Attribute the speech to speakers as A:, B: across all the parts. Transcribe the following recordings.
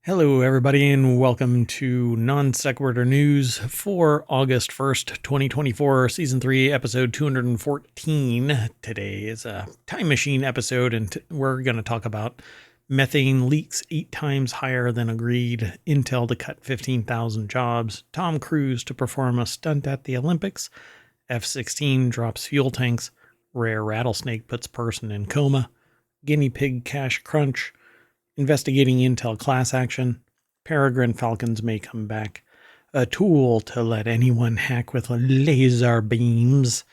A: Hello, everybody, and welcome to Non Sequitur News for August 1st, 2024, Season 3, Episode 214. Today is a time machine episode, and we're going to talk about methane leaks 8 times higher than agreed, Intel to cut 15,000 jobs, Tom Cruise to perform a stunt at the Olympics, F-16 drops fuel tanks, rare rattlesnake puts person in coma, guinea pig cash crunch, investigating Intel class action, Peregrine Falcons may come back, a tool to let anyone hack with laser beams,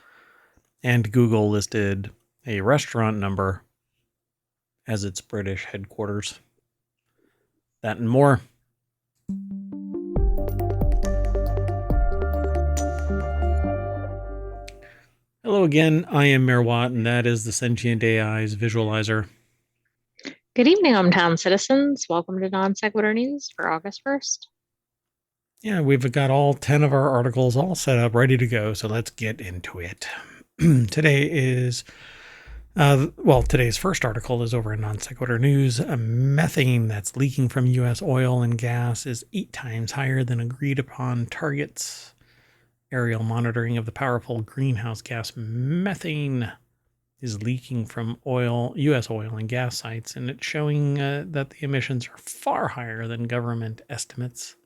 A: and Google listed a restaurant number as its British headquarters. That and more. Hello again, I am Mayor Watt, and that is the Sentient AI's Visualizer.
B: Good evening, hometown citizens. Welcome to Non Sequitur News for August 1st.
A: Yeah, we've got all 10 of our articles all set up, ready to go, so let's get into it. Today's first article is over in Non Sequitur News. Methane that's leaking from U.S. oil and gas is 8 times higher than agreed upon targets. Aerial monitoring of the powerful greenhouse gas methane is leaking from U.S. oil and gas sites, and it's showing that the emissions are far higher than government estimates.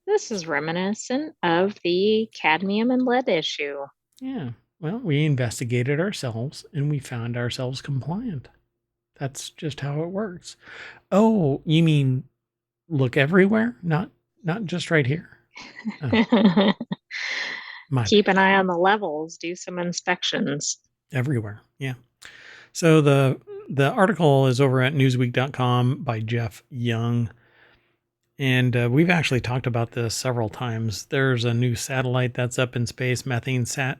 B: This is reminiscent of the cadmium and lead issue.
A: Yeah, well, we investigated ourselves, and we found ourselves compliant. That's just how it works. Oh, you mean look everywhere? Not just right here? Oh.
B: Keep an eye on the levels, do some inspections.
A: Everywhere, yeah. So the article is over at newsweek.com by Jeff Young. And we've actually talked about this several times. There's a new satellite that's up in space, Methane Sat.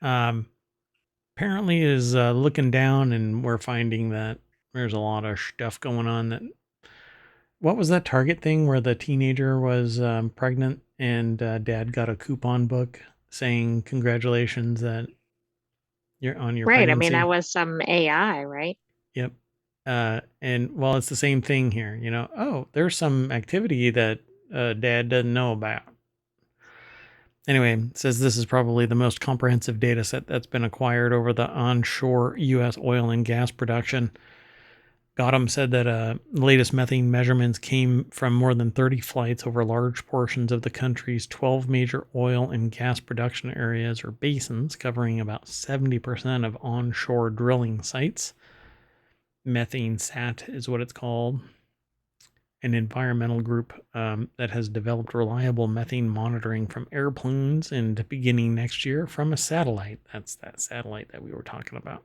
A: Apparently is looking down, and we're finding that there's a lot of stuff going on. What was that Target thing where the teenager was pregnant and dad got a coupon book saying congratulations that you're on your
B: right.
A: pregnancy?
B: I mean, that was some AI, right?
A: Yep. And well, it's the same thing here. Oh, there's some activity that dad doesn't know about. Anyway, it says this is probably the most comprehensive data set that's been acquired over the onshore U.S. oil and gas production. Gotham said that the latest methane measurements came from more than 30 flights over large portions of the country's 12 major oil and gas production areas or basins, covering about 70% of onshore drilling sites. Methane Sat is what it's called. An environmental group that has developed reliable methane monitoring from airplanes and beginning next year from a satellite. That's that satellite that we were talking about.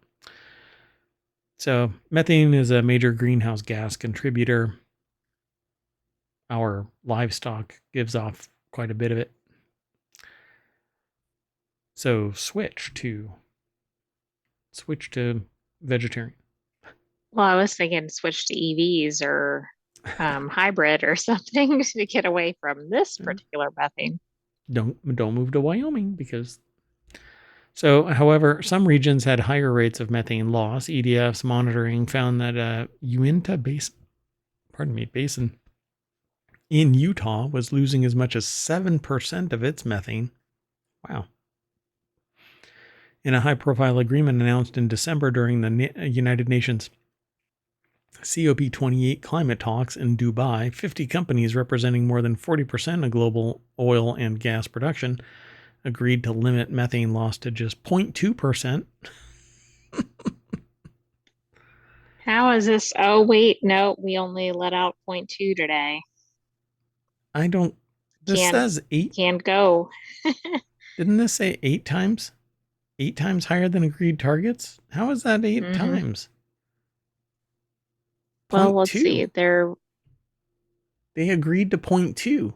A: So methane is a major greenhouse gas contributor. Our livestock gives off quite a bit of it. So switch to vegetarian.
B: Well, I was thinking switch to EVs or hybrid or something to get away from this particular methane.
A: Don't move to Wyoming because... So, however, some regions had higher rates of methane loss. EDF's monitoring found that Uinta Basin in Utah was losing as much as 7% of its methane. Wow. In a high-profile agreement announced in December during the United Nations COP28 climate talks in Dubai, 50 companies representing more than 40% of global oil and gas production agreed to limit methane loss to just 0.2%.
B: How is this? Oh, wait, no, we only let out 0.2 today.
A: Says 8.
B: Can't go.
A: Didn't this say 8 times? 8 times higher than agreed targets? How is that 8 times?
B: Well, let's see.
A: They agreed to 0.2.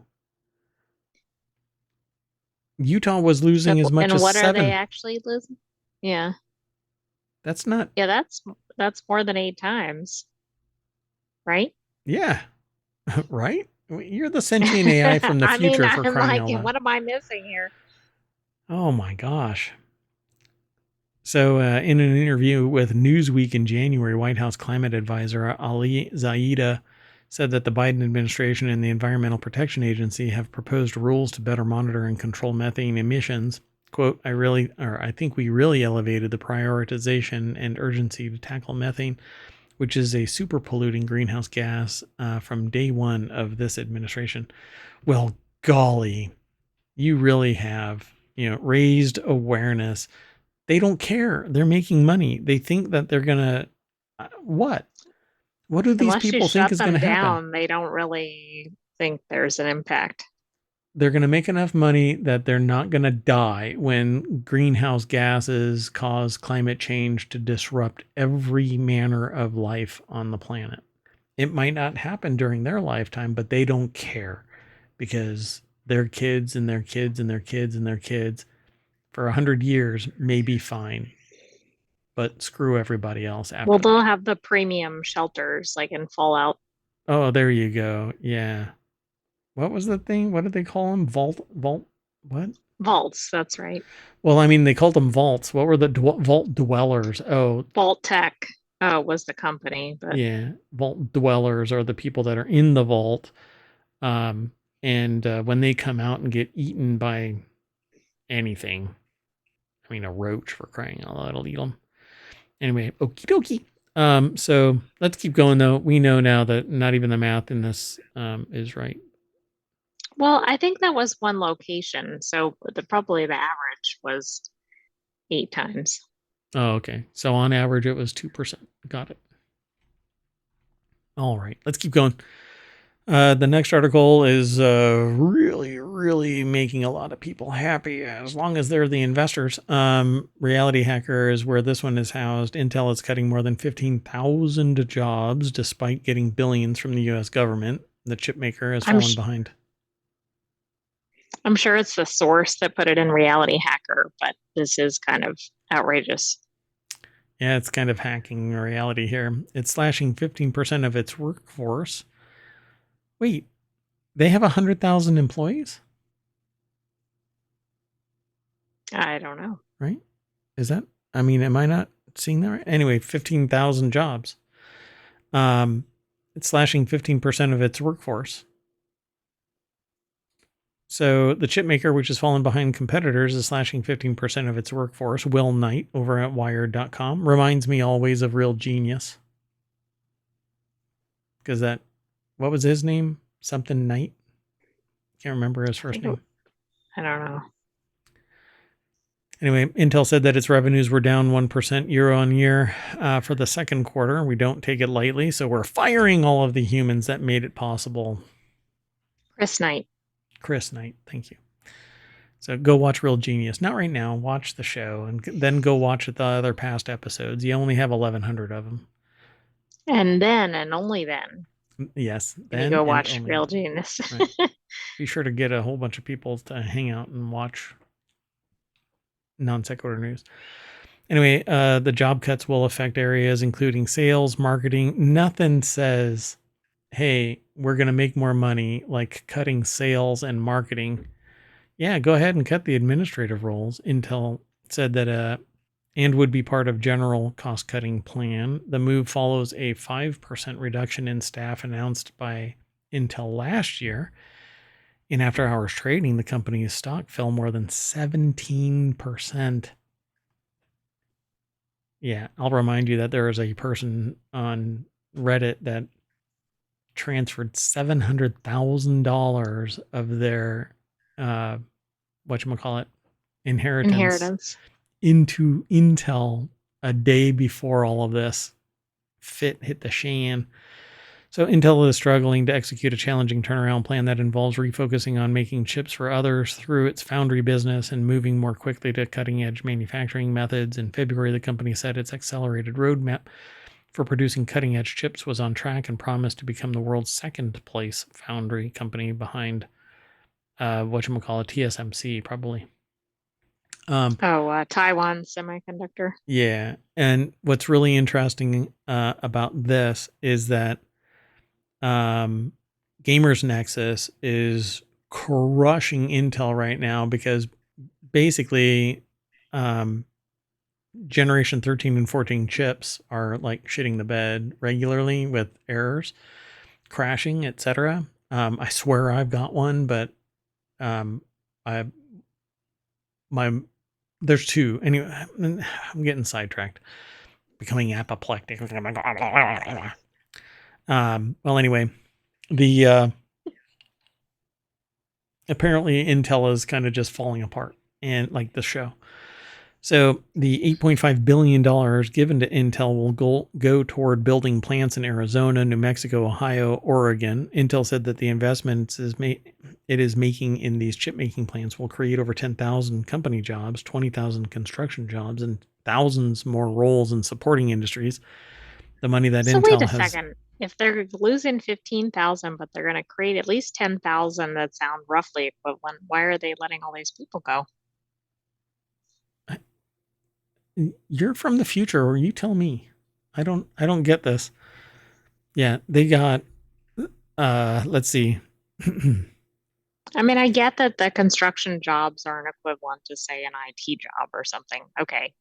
A: Utah was losing as much as 7.
B: And what are they actually losing? Yeah.
A: That's not...
B: Yeah, that's more than 8 times. Right?
A: Yeah. Right? You're the sentient AI from the future for crying out loud.
B: What am I missing here?
A: Oh my gosh. So in an interview with Newsweek in January, White House climate advisor Ali Zaida said that the Biden administration and the Environmental Protection Agency have proposed rules to better monitor and control methane emissions. Quote, I think we really elevated the prioritization and urgency to tackle methane, which is a super polluting greenhouse gas, from day one of this administration. Well, golly, you really have, raised awareness. They don't care. They're making money. They think that they're going to, what? What do these
B: Unless you
A: people think
B: shut
A: is going
B: them
A: to happen?
B: down, they don't really think there's an impact.
A: They're going to make enough money that they're not going to die when greenhouse gases cause climate change to disrupt every manner of life on the planet. It might not happen during their lifetime, but they don't care because their kids and their kids and their kids and their kids for 100 years may be fine, but screw everybody else
B: Well,
A: after
B: they'll
A: that.
B: have the premium shelters like in Fallout.
A: Oh, there you go. Yeah. What was the thing? What did they call them? Vault, what?
B: Vaults, that's right.
A: Well, I mean, they called them vaults. What were the vault dwellers? Oh,
B: Vault Tech was the company, but
A: yeah. Vault dwellers are the people that are in the vault. Um, and when they come out and get eaten by anything, I mean, a roach for crying out loud, it'll eat them. Anyway, okie dokie. So let's keep going though. We know now that not even the math in this is right.
B: well, I think that was one location. So probably the average was 8 times.
A: Oh, okay. So on average, it was 2%. Got it. All right, let's keep going. The next article is really, really making a lot of people happy as long as they're the investors. Reality Hacker is where this one is housed. Intel is cutting more than 15,000 jobs despite getting billions from the U.S. government. The chip maker has
B: I'm
A: fallen
B: sh
A: behind.
B: I'm sure it's the source that put it in Reality Hacker, but this is kind of outrageous.
A: Yeah, it's kind of hacking reality here. It's slashing 15% of its workforce. Wait, they have 100,000 employees?
B: I don't know.
A: Right? Is that, I mean, am I not seeing that right? Anyway, 15,000 jobs. It's slashing 15% of its workforce. So the chip maker, which has fallen behind competitors, is slashing 15% of its workforce. Will Knight over at Wired.com reminds me always of Real Genius. Because what was his name? Something Knight? Can't remember his first name.
B: I don't know.
A: Anyway, Intel said that its revenues were down 1% year on year for the second quarter. We don't take it lightly, so we're firing all of the humans that made it possible.
B: Chris Knight.
A: Chris Knight, thank you. So go watch Real Genius. Not right now. Watch the show and then go watch the other past episodes. You only have 1,100 of them.
B: And then and only then
A: Yes,
B: can you
A: then
B: go
A: and
B: watch
A: only
B: Real
A: then.
B: Genius.
A: Right. Be sure to get a whole bunch of people to hang out and watch non sequitur news. Anyway, the job cuts will affect areas including sales, marketing. Nothing says, hey, we're going to make more money, like cutting sales and marketing. Yeah, go ahead and cut the administrative roles. Intel said that and would be part of general cost-cutting plan. The move follows a 5% reduction in staff announced by Intel last year. In after-hours trading, the company's stock fell more than 17%. Yeah, I'll remind you that there is a person on Reddit that transferred $700,000 of their whatchamacallit, inheritance
B: Inheritance.
A: into Intel a day before all of this hit the shan. So Intel is struggling to execute a challenging turnaround plan that involves refocusing on making chips for others through its foundry business and moving more quickly to cutting-edge manufacturing methods. In February, the company said its accelerated roadmap for producing cutting-edge chips was on track and promised to become the world's second-place foundry company behind TSMC, probably.
B: Taiwan Semiconductor.
A: Yeah, and what's really interesting about this is that Gamers Nexus is crushing Intel right now because basically generation 13 and 14 chips are like shitting the bed regularly with errors. crashing, etc. I swear I've got one, but I my there's two. Anyway, I'm getting sidetracked, becoming apoplectic. Well, anyway, the apparently Intel is kind of just falling apart, and like the show. So the $8.5 billion given to Intel will go toward building plants in Arizona, New Mexico, Ohio, Oregon. Intel said that the investments it is making in these chip making plants will create over 10,000 company jobs, 20,000 construction jobs, and thousands more roles in supporting industries. The money that
B: So wait a
A: Intel has.
B: second. If they're losing 15,000, but they're going to create at least 10,000 that sound roughly equivalent, why are they letting all these people go?
A: You're from the future, or you tell me. I don't get this. Yeah, they got let's see.
B: I mean, I get that the construction jobs aren't equivalent to, say, an IT job or something. Okay.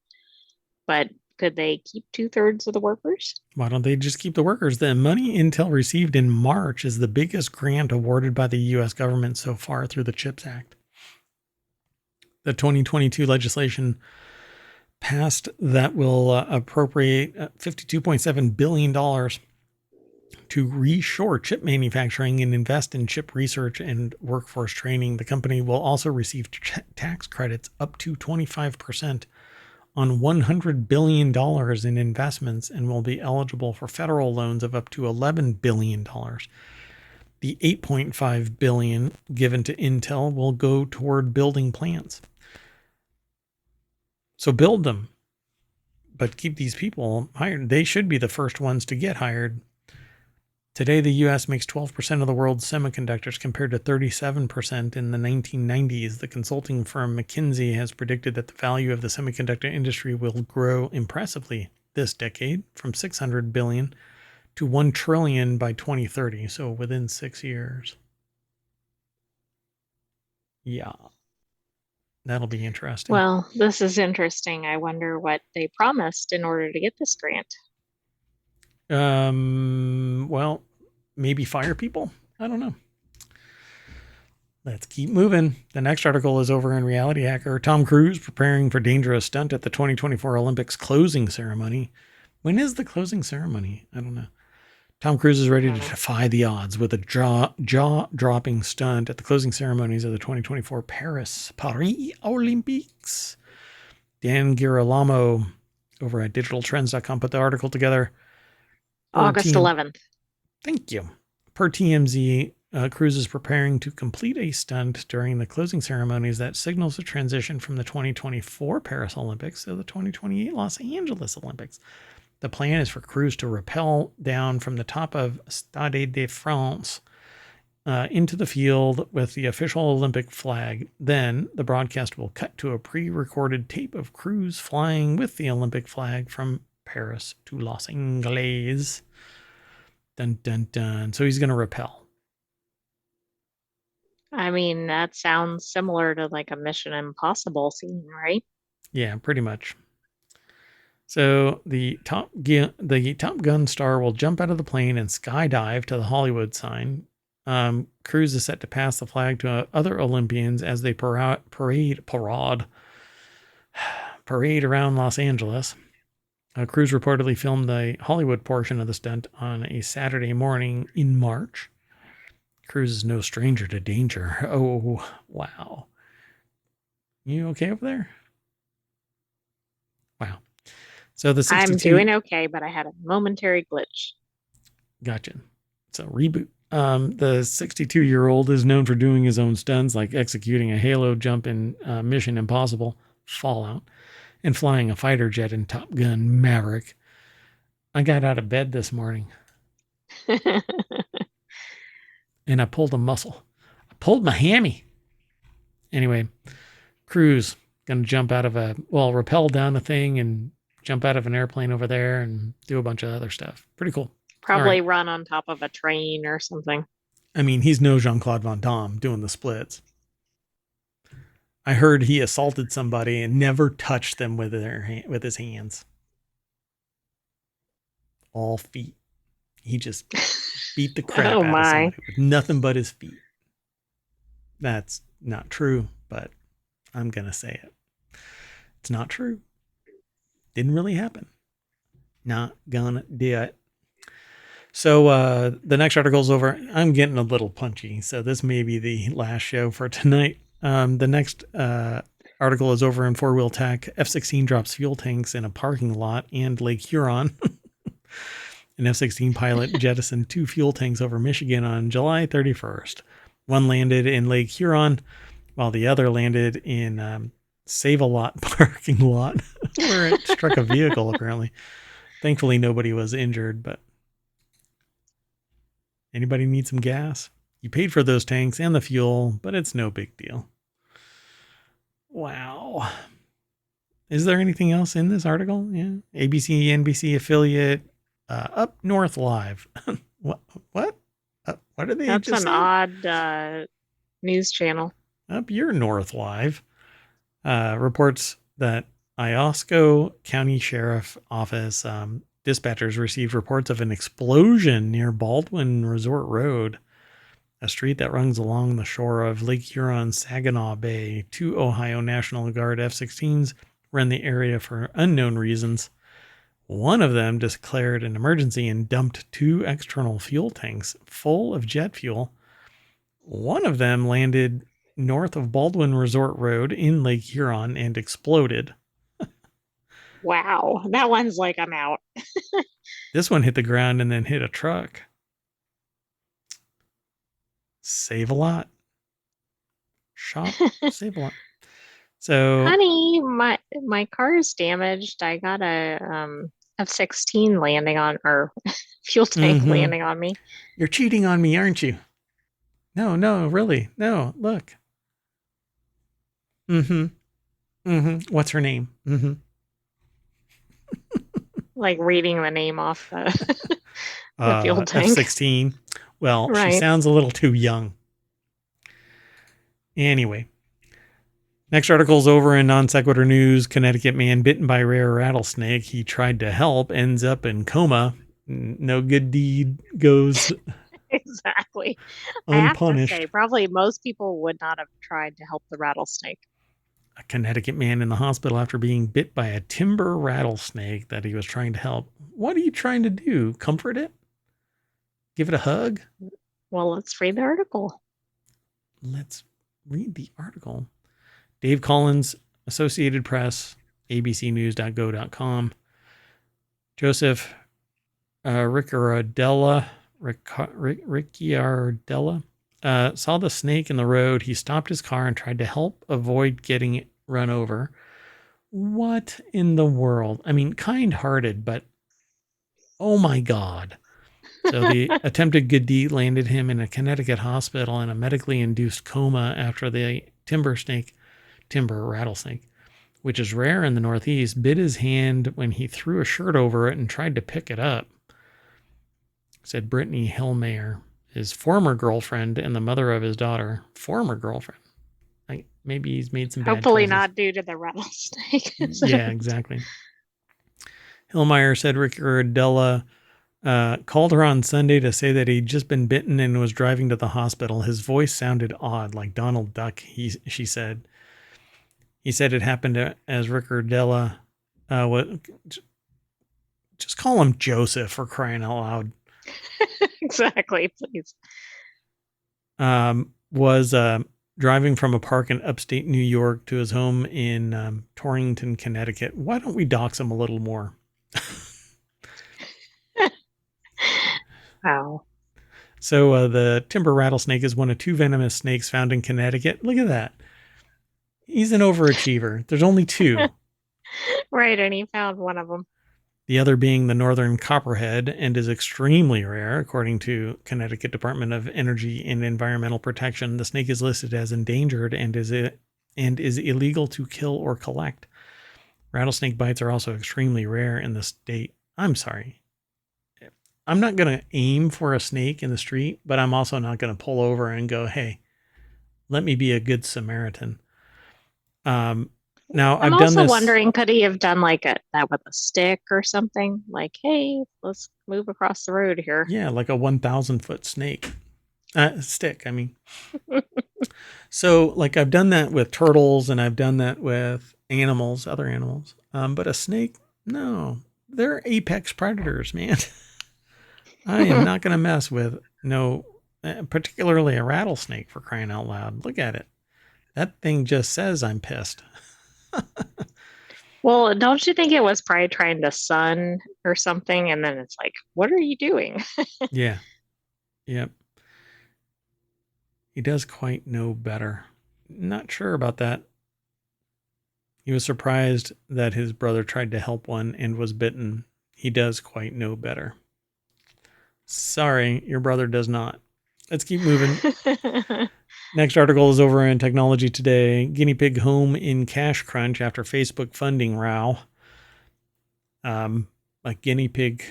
B: But could they keep 2/3 of the workers?
A: Why don't they just keep the workers? The money Intel received in March is the biggest grant awarded by the U.S. government so far through the CHIPS Act. The 2022 legislation passed that will appropriate $52.7 billion to reshore chip manufacturing and invest in chip research and workforce training. The company will also receive tax credits up to 25% on $100 billion in investments and will be eligible for federal loans of up to $11 billion. The $8.5 billion given to Intel will go toward building plants. So build them, but keep these people hired. They should be the first ones to get hired. Today, the U.S. makes 12% of the world's semiconductors compared to 37% in the 1990s. The consulting firm McKinsey has predicted that the value of the semiconductor industry will grow impressively this decade from $600 billion to $1 trillion by 2030, so within 6 years. Yeah, that'll be interesting.
B: Well, this is interesting. I wonder what they promised in order to get this grant.
A: Well, maybe fire people? I don't know. Let's keep moving. The next article is over in Reality Hacker. Tom Cruise preparing for dangerous stunt at the 2024 Olympics closing ceremony. When is the closing ceremony? I don't know. Tom Cruise is ready to defy the odds with a jaw-dropping stunt at the closing ceremonies of the 2024 Paris Olympics. Dan Girolamo over at digitaltrends.com put the article together.
B: August 11th.
A: Thank you. Per TMZ, Cruise is preparing to complete a stunt during the closing ceremonies that signals a transition from the 2024 Paris Olympics to the 2028 Los Angeles Olympics. The plan is for Cruise to rappel down from the top of Stade de France into the field with the official Olympic flag. Then the broadcast will cut to a pre-recorded tape of Cruise flying with the Olympic flag from Paris to Los Angeles. Dun, dun, dun. So he's going to rappel.
B: I mean, that sounds similar to like a Mission Impossible scene, right?
A: Yeah, pretty much. So the Top Gun star will jump out of the plane and skydive to the Hollywood sign. Cruise is set to pass the flag to other Olympians as they parade around Los Angeles. Cruise reportedly filmed the Hollywood portion of the stunt on a Saturday morning in March. Cruise is no stranger to danger. Oh, wow. You okay over there? Wow. So the 62...
B: I'm doing okay, but I had a momentary glitch.
A: Gotcha. So reboot. The 62-year-old is known for doing his own stunts, like executing a halo jump in Mission Impossible Fallout and flying a fighter jet in Top Gun Maverick. I got out of bed this morning and I pulled a muscle. I pulled my hammy. Anyway, Cruise going to jump out of rappel down a thing and jump out of an airplane over there and do a bunch of other stuff. Pretty cool.
B: Probably run on top of a train or something.
A: I mean, he's no Jean-Claude Van Damme doing the splits. I heard he assaulted somebody and never touched them with his hands. All feet. He just beat the crap
B: Oh
A: out of
B: my.
A: somebody with nothing but his feet. That's not true, but I'm going to say it. It's not true. Didn't really happen. Not gonna do it. So the next article is over. I'm getting a little punchy, so this may be the last show for tonight. The next article is over in Four Wheel Tech. F-16 drops fuel tanks in a parking lot and Lake Huron. An F-16 pilot jettisoned 2 fuel tanks over Michigan on July 31st. One landed in Lake Huron, while the other landed in Save-A-Lot parking lot, where it struck a vehicle, apparently. Thankfully, nobody was injured, but anybody need some gas? You paid for those tanks and the fuel, but it's no big deal. Wow. Is there anything else in this article? Yeah. ABC, NBC affiliate, Up North Live. What? What did they
B: That's
A: just
B: an
A: say?
B: odd news channel.
A: Up Your North Live reports that Iosco County Sheriff Office dispatchers received reports of an explosion near Baldwin Resort Road, a street that runs along the shore of Lake Huron's Saginaw Bay. 2 Ohio National Guard F-16s were in the area for unknown reasons. One of them declared an emergency and dumped 2 external fuel tanks full of jet fuel. One of them landed north of Baldwin Resort Road in Lake Huron and exploded.
B: Wow. That one's like, I'm out.
A: This one hit the ground and then hit a truck. Save a lot. Shop, save a lot. So,
B: Honey, my car is damaged. I got a F-16 landing on, or fuel tank landing on me.
A: You're cheating on me, aren't you? No, really. No, look. What's her name?
B: Like reading the name off the fuel tank.
A: F-16. Well, she
B: Right.
A: sounds a little too young. Anyway, next article's over in Non Sequitur News. Connecticut man bitten by rare rattlesnake. He tried to help, ends up in coma. No good deed goes
B: Exactly. I have to
A: unpunished.
B: say, probably most people would not have tried to help the rattlesnake.
A: A Connecticut man in the hospital after being bit by a timber rattlesnake that he was trying to help. What are you trying to do? Comfort it? Give it a hug?
B: Well, let's read the article.
A: Let's read the article. Dave Collins, Associated Press, abcnews.go.com. Joseph Ricciardella saw the snake in the road. He stopped his car and tried to help avoid getting run over. What in the world? I mean, kind-hearted, but oh my God. So the attempted good deed landed him in a Connecticut hospital in a medically induced coma after the timber rattlesnake, which is rare in the Northeast, bit his hand when he threw a shirt over it and tried to pick it up, said Brittany Hillmayer, his former girlfriend and the mother of his daughter. Former girlfriend. Like maybe he's made some bad
B: Hopefully
A: choices.
B: not due to the rattlesnake.
A: Yeah, exactly. Hillmeyer said Ricciardella called her on Sunday to say that he'd just been bitten and was driving to the hospital. His voice sounded odd, like Donald Duck, she said. He said it happened as Ricciardella, just call him Joseph for crying out loud.
B: Exactly, please.
A: Was driving from a park in upstate New York to his home in Torrington, Connecticut. Why don't we dox him a little more?
B: Wow.
A: So the timber rattlesnake is one of 2 venomous snakes found in Connecticut. Look at that. He's an overachiever. There's only 2.
B: Right, and he found one of them.
A: The other being the northern copperhead, and is extremely rare, according to Connecticut Department of Energy and Environmental Protection. The snake is listed as endangered and is illegal to kill or collect. Rattlesnake bites are also extremely rare in the state. I'm sorry. I'm not going to aim for a snake in the street, but I'm also not going to pull over and go, hey, let me be a good Samaritan. Now,
B: I'm
A: I've done
B: also
A: this.
B: wondering, could he have done like that with a stick or something? Like, hey, let's move across the road here.
A: Yeah, like a 1,000-foot snake. Stick, I mean. So, like, I've done that with turtles and I've done that with animals, other animals. But a snake, no. They're apex predators, man. I am not going to mess with particularly a rattlesnake, for crying out loud. Look at it. That thing just says I'm pissed.
B: Well, don't you think it was probably trying to sun or something? And then it's like, what are you doing?
A: Yeah. Yep. He does quite know better. Not sure about that. He was surprised that his brother tried to help one and was bitten. He does quite know better. Sorry, your brother does not. Let's keep moving. Next article is over in Technology Today. Guinea pig home in cash crunch after Facebook funding row. A guinea pig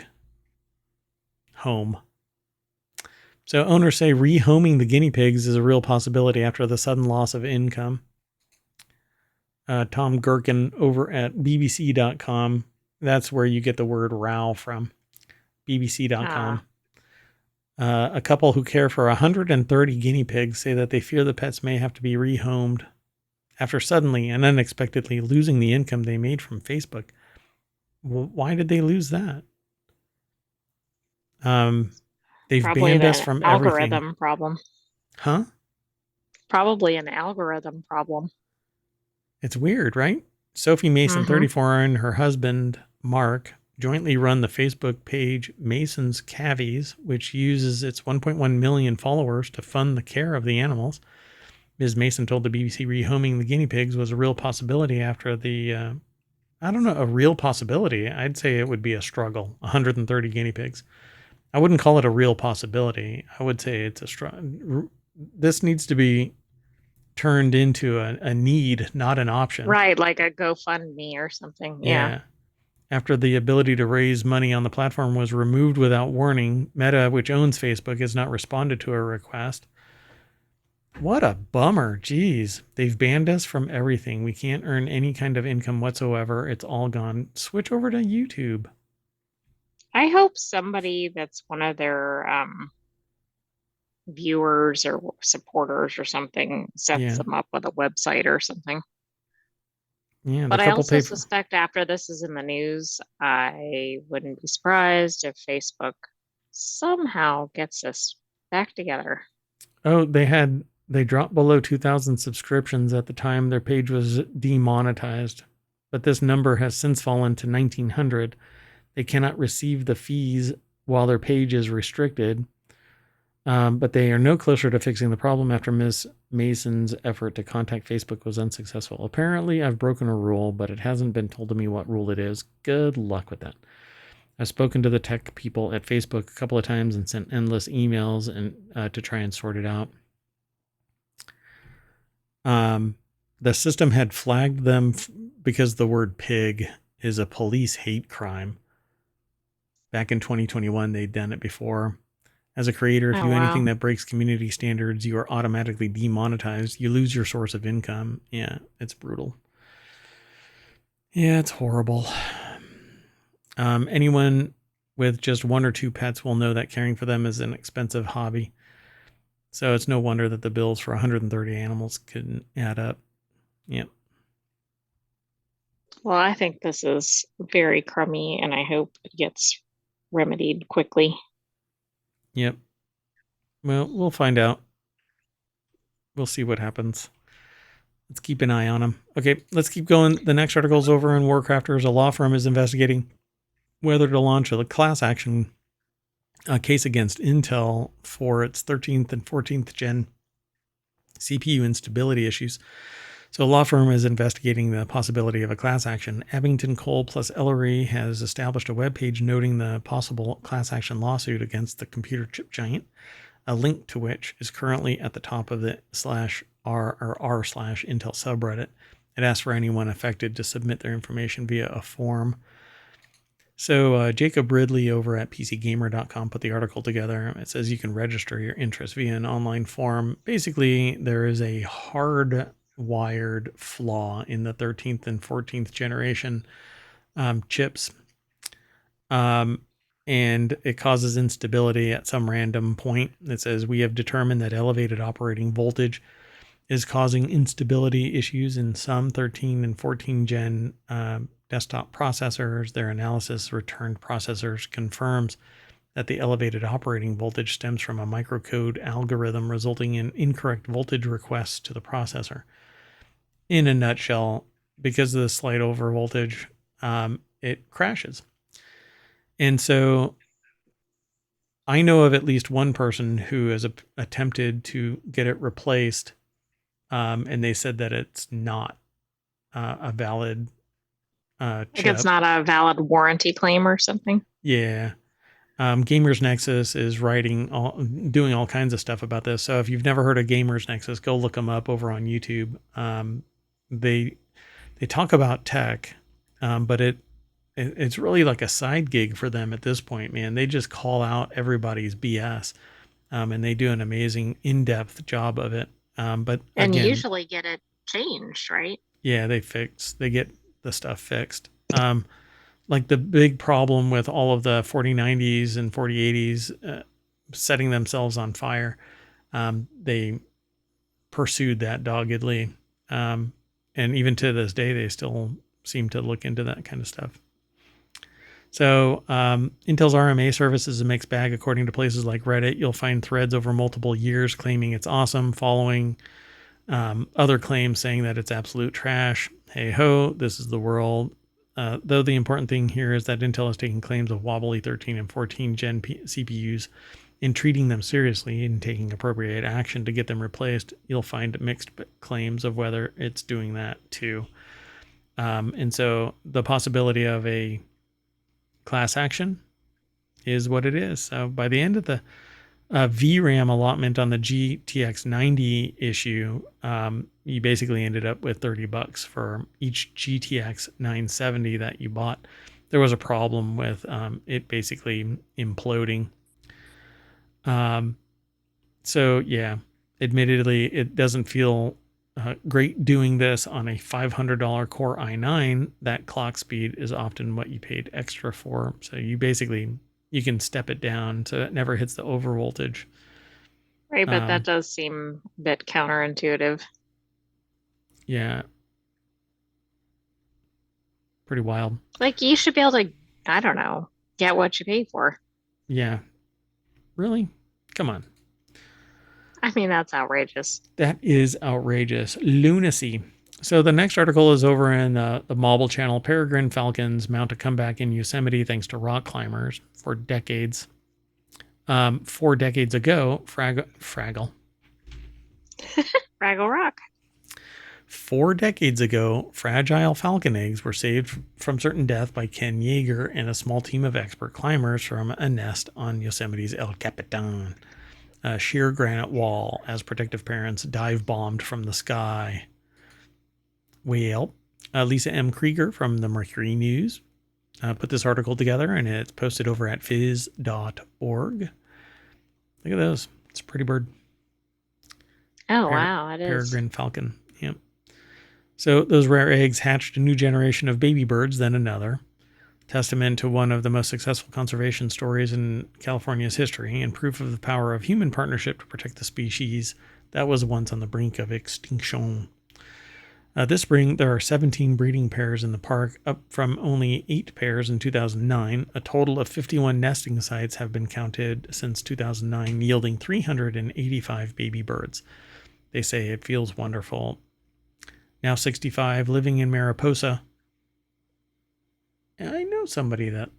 A: home. So owners say rehoming the guinea pigs is a real possibility after the sudden loss of income. Tom Gherkin over at BBC.com. That's where you get the word row from. BBC.com. A couple who care for 130 guinea pigs say that they fear the pets may have to be rehomed after suddenly and unexpectedly losing the income they made from Facebook. Well, why did they lose that? They've
B: Probably
A: banned us
B: the
A: from everything.
B: algorithm problem.
A: Huh?
B: Probably an algorithm problem.
A: It's weird, right? Sophie Mason, 34, and her husband, Mark, jointly run the Facebook page Mason's Cavies, which uses its 1.1 million followers to fund the care of the animals. Ms. Mason told the BBC rehoming the guinea pigs was a real possibility after the, a real possibility. I'd say it would be a struggle, 130 guinea pigs. I wouldn't call it a real possibility. I would say it's a struggle. This needs to be turned into a need, not an option.
B: Right, like a GoFundMe or something. Yeah.
A: After the ability to raise money on the platform was removed without warning, Meta, which owns Facebook, has not responded to a request. What a bummer. Jeez. They've banned us from everything. We can't earn any kind of income whatsoever. It's all gone. Switch over to YouTube.
B: I hope somebody that's one of their viewers or supporters or something sets them up with a website or something.
A: Yeah,
B: but I also suspect after this is in the news, I wouldn't be surprised if Facebook somehow gets us back together.
A: Oh, they dropped below 2,000 subscriptions at the time their page was demonetized, but this number has since fallen to 1,900. They cannot receive the fees while their page is restricted. But they are no closer to fixing the problem after Ms. Mason's effort to contact Facebook was unsuccessful. Apparently, I've broken a rule, but it hasn't been told to me what rule it is. Good luck with that. I've spoken to the tech people at Facebook a couple of times and sent endless emails and to try and sort it out. The system had flagged them because the word pig is a police hate crime. Back in 2021, they'd done it before. As a creator, if you do anything that breaks community standards, you are automatically demonetized. You lose your source of income. Yeah, it's brutal. Yeah, it's horrible. Anyone with just one or two pets will know that caring for them is an expensive hobby. So it's no wonder that the bills for 130 animals couldn't add up. Yep.
B: Well, I think this is very crummy, and I hope it gets remedied quickly.
A: Yep. Well, we'll find out. We'll see what happens. Let's keep an eye on them. Okay, let's keep going. The next article is over in Warcrafters. A law firm is investigating whether to launch a class action case against Intel for its 13th and 14th gen CPU instability issues. So a law firm is investigating the possibility of a class action. Abington Cole plus Ellery has established a webpage noting the possible class action lawsuit against the computer chip giant, a link to which is currently at the top of the r/r/Intel subreddit. It asks for anyone affected to submit their information via a form. So Jacob Ridley over at PCGamer.com put the article together. It says you can register your interest via an online form. Basically, there is a hardwired flaw in the 13th and 14th generation chips. and it causes instability at some random point. It says, we have determined that elevated operating voltage is causing instability issues in some 13 and 14 gen desktop processors. Their analysis returned processors confirms that the elevated operating voltage stems from a microcode algorithm resulting in incorrect voltage requests to the processor. In a nutshell, because of the slight overvoltage, it crashes. And so I know of at least one person who has attempted to get it replaced, and they said that it's not a valid
B: Like it's
A: chip.
B: not a valid warranty claim or something.
A: Yeah. Gamers Nexus is doing all kinds of stuff about this. So if you've never heard of Gamers Nexus, go look them up over on YouTube. They talk about tech, but it's really like a side gig for them at this point, man. They just call out everybody's BS, and they do an amazing in-depth job of it. But
B: And
A: again,
B: usually get it changed, right?
A: yeah, they get the stuff fixed. Like the big problem with all of the 4090s and 4080s setting themselves on fire, they pursued that doggedly. And even to this day, they still seem to look into that kind of stuff. So Intel's RMA service is a mixed bag. According to places like Reddit, you'll find threads over multiple years claiming it's awesome, following other claims saying that it's absolute trash. Hey ho, this is the world. Though the important thing here is that Intel is taking claims of wobbly 13 and 14 Gen CPUs and treating them seriously and taking appropriate action to get them replaced. You'll find mixed claims of whether it's doing that too. And so the possibility of a class action is what it is. So by the end of the VRAM allotment on the GTX 90 issue, you basically ended up with $30 for each GTX 970 that you bought. There was a problem with it basically imploding. So yeah, admittedly, it doesn't feel great doing this on a $500 Core i9. That clock speed is often what you paid extra for. So you can step it down so it never hits the over voltage.
B: Right, but that does seem a bit counterintuitive.
A: Yeah. Pretty wild.
B: Like you should be able to, I don't know, get what you pay for.
A: Yeah. Really? Come on.
B: I mean, that's outrageous.
A: That is outrageous. Lunacy. So the next article is over in the Mobile channel. Peregrine Falcons mount a comeback in Yosemite thanks to rock climbers for decades. 4 decades ago, Fraggle.
B: Fraggle Rock.
A: 4 decades ago, fragile falcon eggs were saved from certain death by Ken Yeager and a small team of expert climbers from a nest on Yosemite's El Capitan, a sheer granite wall, as protective parents dive bombed from the sky. Well, Lisa M. Krieger from the Mercury News put this article together, and it's posted over at phys.org. Look at those. It's a pretty bird.
B: Oh, wow, it is.
A: Peregrine falcon. Yep. So those rare eggs hatched a new generation of baby birds, then another. Testament to one of the most successful conservation stories in California's history and proof of the power of human partnership to protect the species that was once on the brink of extinction. This spring, there are 17 breeding pairs in the park, up from only 8 pairs in 2009. A total of 51 nesting sites have been counted since 2009, yielding 385 baby birds. They say it feels wonderful. Now 65, living in Mariposa. I know somebody that,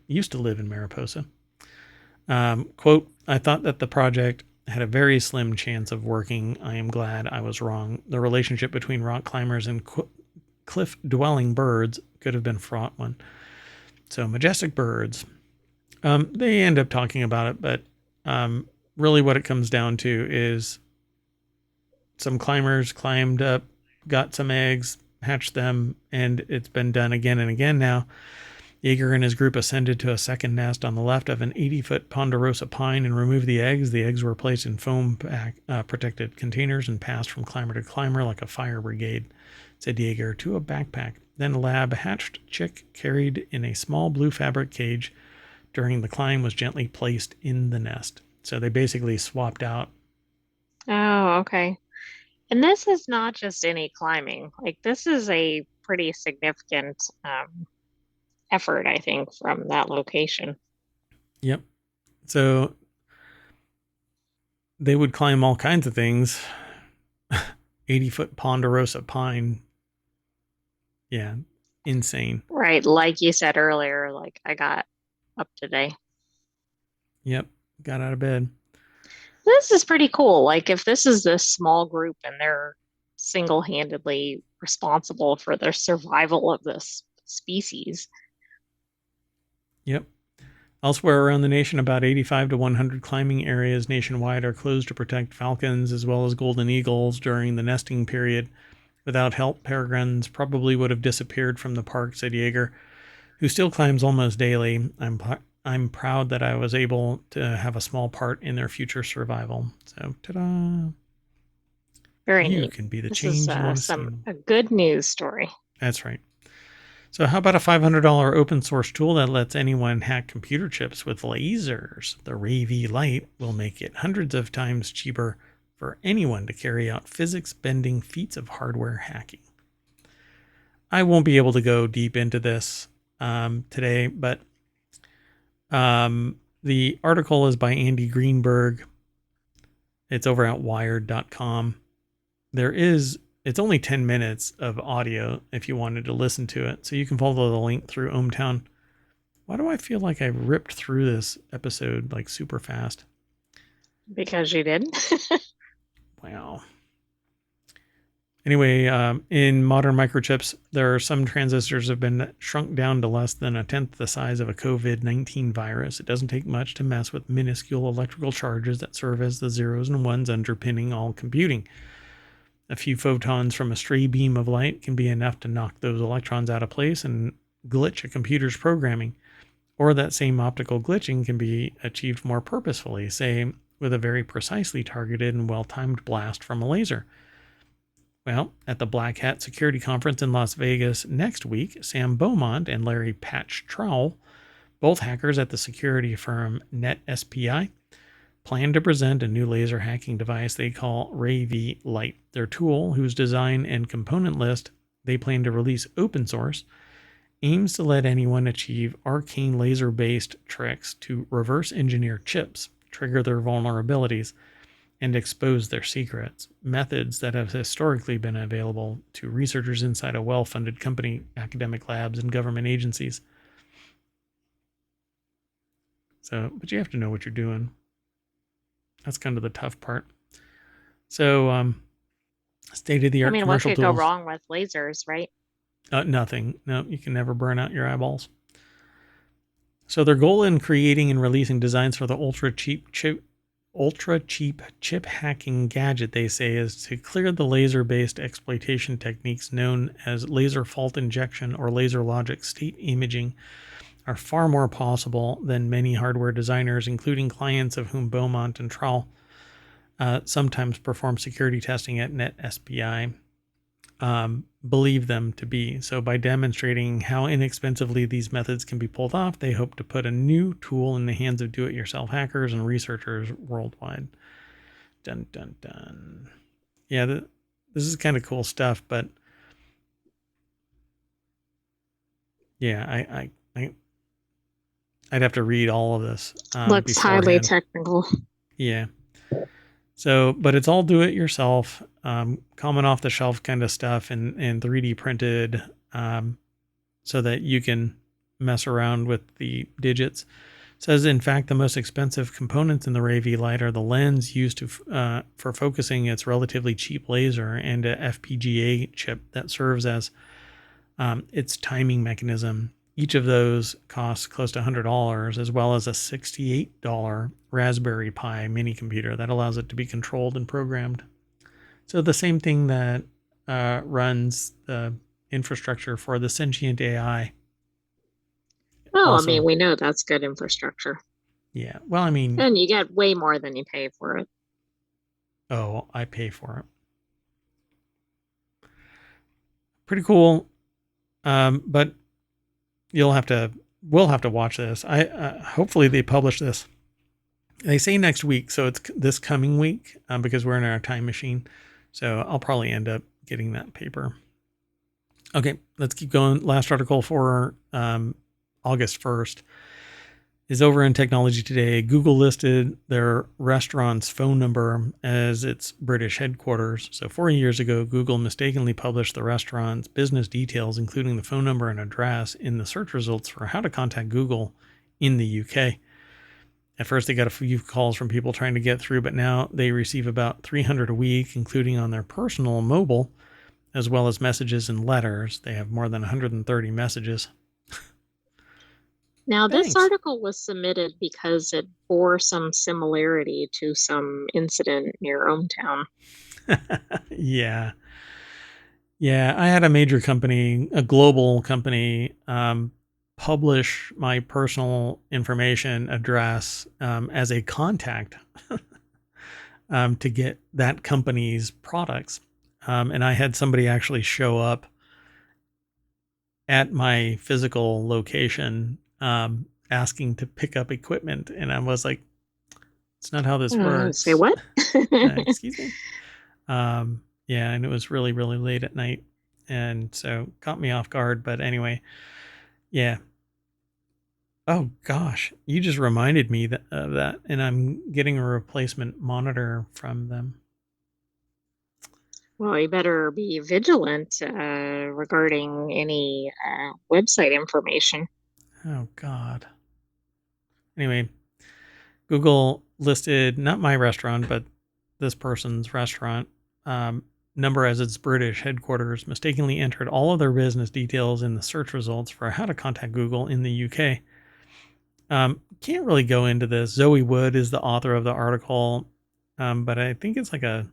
A: used to live in Mariposa. Quote, I thought that the project had a very slim chance of working. I am glad I was wrong. The relationship between rock climbers and cliff-dwelling birds could have been a fraught one. So majestic birds. They end up talking about it, but really what it comes down to is some climbers climbed up, got some eggs, hatched them, and it's been done again and again now. Yeager and his group ascended to a second nest on the left of an 80-foot ponderosa pine and removed the eggs. The eggs were placed in foam-protected containers and passed from climber to climber like a fire brigade, said Yeager, to a backpack. Then a lab-hatched chick carried in a small blue fabric cage during the climb was gently placed in the nest. So they basically swapped out.
B: Oh, okay. And this is not just any climbing. Like this is a pretty significant effort, I think, from that location.
A: Yep. So they would climb all kinds of things. 80-foot ponderosa pine. Yeah, insane.
B: Right, like you said earlier, like I got up today.
A: Yep, got out of bed.
B: This is pretty cool. Like if this is this small group and they're single-handedly responsible for the survival of this species.
A: Yep. Elsewhere around the nation, about 85 to 100 climbing areas nationwide are closed to protect falcons as well as golden eagles during the nesting period. Without help, peregrines probably would have disappeared from the park, said Yeager, who still climbs almost daily. I'm proud that I was able to have a small part in their future survival. So, ta-da!
B: Very
A: You
B: neat.
A: can be the
B: This is
A: change you want to see.
B: a good news story.
A: That's right. So how about a $500 open source tool that lets anyone hack computer chips with lasers? The Ray-V Lite will make it hundreds of times cheaper for anyone to carry out physics-bending feats of hardware hacking. I won't be able to go deep into this today, but the article is by Andy Greenberg. It's over at wired.com. It's only 10 minutes of audio if you wanted to listen to it. So you can follow the link through ohmTown. Why do I feel like I ripped through this episode like super fast?
B: Because you did.
A: Wow. Anyway, in modern microchips, there are some transistors have been shrunk down to less than a tenth the size of a COVID-19 virus. It doesn't take much to mess with minuscule electrical charges that serve as the zeros and ones underpinning all computing. A few photons from a stray beam of light can be enough to knock those electrons out of place and glitch a computer's programming. Or that same optical glitching can be achieved more purposefully, say with a very precisely targeted and well-timed blast from a laser. Well, at the Black Hat Security Conference in Las Vegas next week, Sam Beaumont and Larry Patch Trowell, both hackers at the security firm NetSPI, plan to present a new laser hacking device they call Ray-V Lite. Their tool, whose design and component list they plan to release open source, aims to let anyone achieve arcane laser-based tricks to reverse engineer chips, trigger their vulnerabilities, and expose their secrets, methods that have historically been available to researchers inside a well-funded company, academic labs, and government agencies. So, but you have to know what you're doing. That's kind of the tough part. So, state-of-the-art
B: What
A: commercial
B: could go
A: tools.
B: wrong with lasers, right?
A: Nothing. No, you can never burn out your eyeballs. So their goal in creating and releasing designs for the ultra cheap chip hacking gadget, they say, is to clear the laser-based exploitation techniques known as laser fault injection or laser logic state imaging are far more possible than many hardware designers, including clients of whom Beaumont and Trowell sometimes perform security testing at NetSPI, believe them to be. So by demonstrating how inexpensively these methods can be pulled off, they hope to put a new tool in the hands of do-it-yourself hackers and researchers worldwide. Dun, dun, dun. Yeah, this is kind of cool stuff, but yeah, I'd have to read all of this
B: Looks highly
A: beforehand.
B: technical.
A: Yeah. So, but it's all do it yourself, common off the shelf kind of stuff and 3D printed so that you can mess around with the digits. It says, in fact, the most expensive components in the Ray-V Lite are the lens used to for focusing its relatively cheap laser and a FPGA chip that serves as its timing mechanism. Each of those costs close to $100, as well as a $68 Raspberry Pi mini computer that allows it to be controlled and programmed. So the same thing that runs the infrastructure for the sentient AI.
B: Oh,
A: Also,
B: we know that's good infrastructure.
A: yeah. Well, I mean,
B: And you get way more than you pay for it.
A: oh, I pay for it. Pretty cool. But you'll have to we'll have to watch this. I hopefully they publish this. They say next week, so it's this coming week because we're in our time machine. So I'll probably end up getting that paper. Okay, let's keep going. Last article for August 1st is over in Technology Today. Google listed their restaurant's phone number as its British headquarters. So 4 years ago, Google mistakenly published the restaurant's business details, including the phone number and address, in the search results for how to contact Google in the UK. At first, they got a few calls from people trying to get through, but now they receive about 300 a week, including on their personal mobile, as well as messages and letters. They have more than 130 messages.
B: Now, this
A: Thanks.
B: article was submitted because it bore some similarity to some incident near hometown.
A: Yeah. Yeah. I had a major company, a global company, publish my personal information address as a contact to get that company's products. And I had somebody actually show up at my physical location asking to pick up equipment. And I was like, it's not how this works.
B: Say what?
A: Excuse me. Yeah, and it was really, really late at night. And so caught me off guard. But anyway, yeah. Oh, gosh. You just reminded me of that. And I'm getting a replacement monitor from them.
B: Well, you better be vigilant regarding any website information.
A: Oh, God. Anyway, Google listed not my restaurant, but this person's restaurant number as its British headquarters, mistakenly entered all of their business details in the search results for how to contact Google in the UK. Can't really go into this. Zoe Wood is the author of the article, but I think it's like a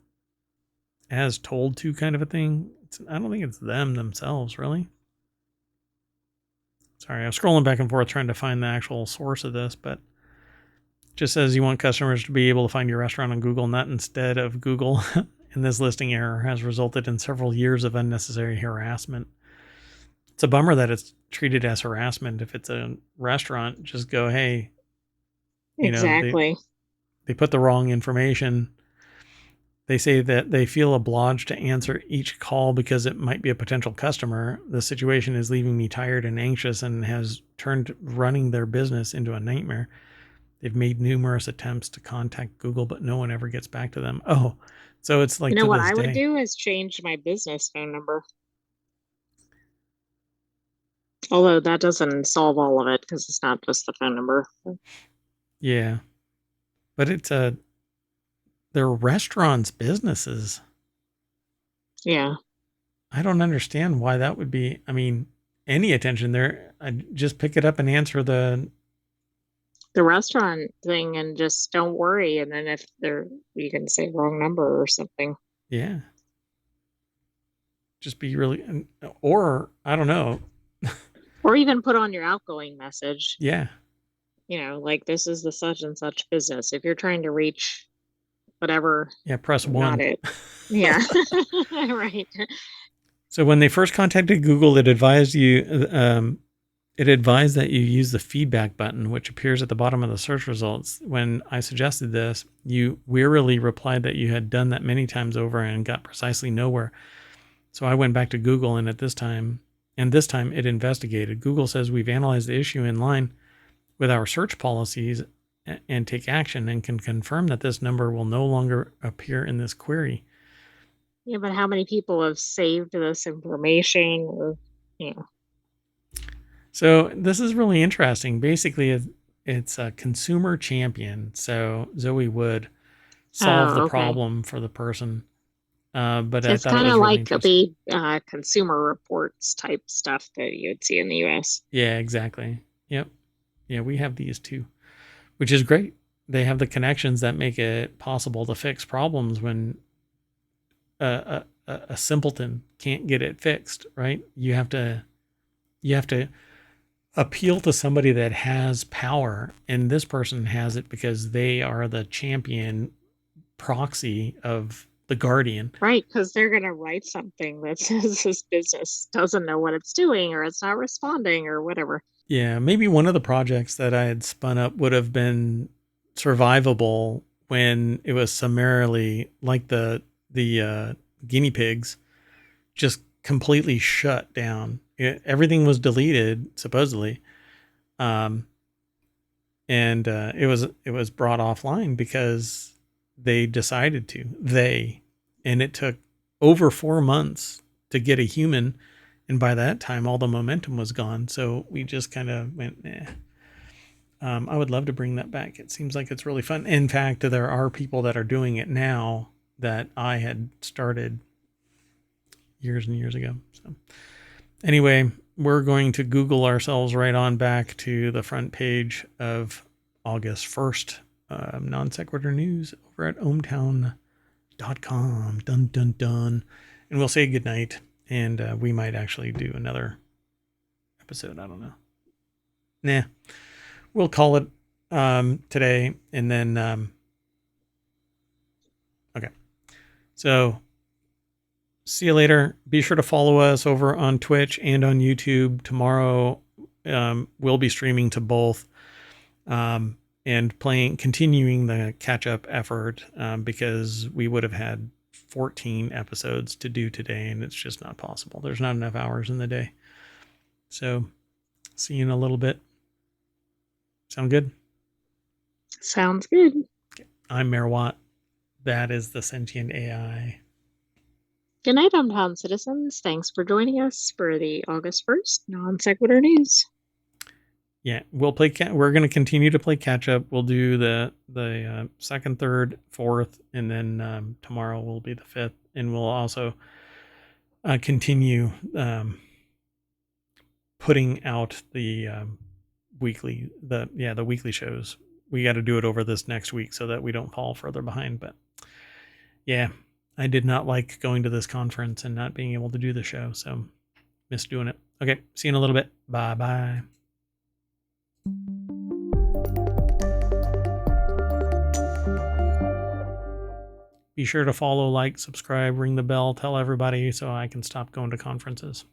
A: as told to kind of a thing. I don't think it's them themselves, really. Sorry, I'm scrolling back and forth trying to find the actual source of this, but it just says you want customers to be able to find your restaurant on Google, not instead of Google. And this listing error has resulted in several years of unnecessary harassment. It's a bummer that it's treated as harassment. If it's a restaurant, just go, hey,
B: Exactly.
A: they put the wrong information. They say that they feel obliged to answer each call because it might be a potential customer. The situation is leaving me tired and anxious and has turned running their business into a nightmare. They've made numerous attempts to contact Google, but no one ever gets back to them. Oh, so it's like
B: You know
A: to
B: what
A: this
B: I would
A: day.
B: do is change my business phone number. Although that doesn't solve all of it because it's not just the phone number.
A: Yeah. But it's they're restaurants, businesses.
B: Yeah.
A: I don't understand why that would be. I mean, any attention there, I'd just pick it up and answer the
B: restaurant thing and just don't worry. And then if you can say wrong number or something.
A: yeah. Just be really, or I don't know.
B: Or even put on your outgoing message,
A: Yeah.
B: like this is the such and such business. If you're trying to reach whatever,
A: Yeah. Press
B: not
A: 1.
B: it. Yeah. Right.
A: So when they first contacted Google, it advised that you use the feedback button, which appears at the bottom of the search results. When I suggested this, you wearily replied that you had done that many times over and got precisely nowhere. So I went back to Google, and this time it investigated. Google says we've analyzed the issue in line with our search policies and take action, and can confirm that this number will no longer appear in this query.
B: Yeah, but how many people have saved this information or,
A: So this is really interesting. Basically, it's a consumer champion. So Zoe Wood solve the
B: Oh, okay.
A: problem for the person. But
B: So
A: I
B: it's
A: thought it
B: kind of
A: was really
B: like
A: interesting.
B: the consumer reports type stuff that you'd see in the US.
A: Yeah, exactly. Yep. Yeah, we have these too, which is great. They have the connections that make it possible to fix problems when a simpleton can't get it fixed, right? You have to appeal to somebody that has power, and this person has it because they are the champion proxy of the guardian.
B: Right, because they're going to write something that says this business doesn't know what it's doing or it's not responding or whatever.
A: Yeah, maybe one of the projects that I had spun up would have been survivable when it was summarily like the guinea pigs just completely shut down. Everything was deleted supposedly, um, and it was brought offline because they decided to. And it took over 4 months to get a human, and by that time all the momentum was gone. So we just kind of went, eh. I would love to bring that back. It seems like it's really fun. In fact, there are people that are doing it now that I had started years and years ago. So anyway, we're going to Google ourselves right on back to the front page of August 1st, non sequitur news over at ohmtown.com. Dun, dun, dun. And we'll say goodnight. And we might actually do another episode. I don't know. Nah. We'll call it today. And then, okay. So see you later. Be sure to follow us over on Twitch and on YouTube. Tomorrow, we'll be streaming to both and continuing the catch-up effort because we would have had 14 episodes to do today, and it's just not possible. There's not enough hours in the day. So see you in a little bit. Sound good?
B: Sounds good.
A: Okay. I'm Mayor Watt. That is the sentient AI.
B: Good night, hometown citizens. Thanks for joining us for the August 1st non sequitur news.
A: Yeah, we'll play. We're going to continue to play catch up. We'll do the second, third, fourth, and then tomorrow will be the fifth, and we'll also continue putting out the weekly shows. We got to do it over this next week so that we don't fall further behind. But yeah, I did not like going to this conference and not being able to do the show, so miss doing it. Okay, see you in a little bit. Bye bye. Be sure to follow, like, subscribe, ring the bell, tell everybody so I can stop going to conferences.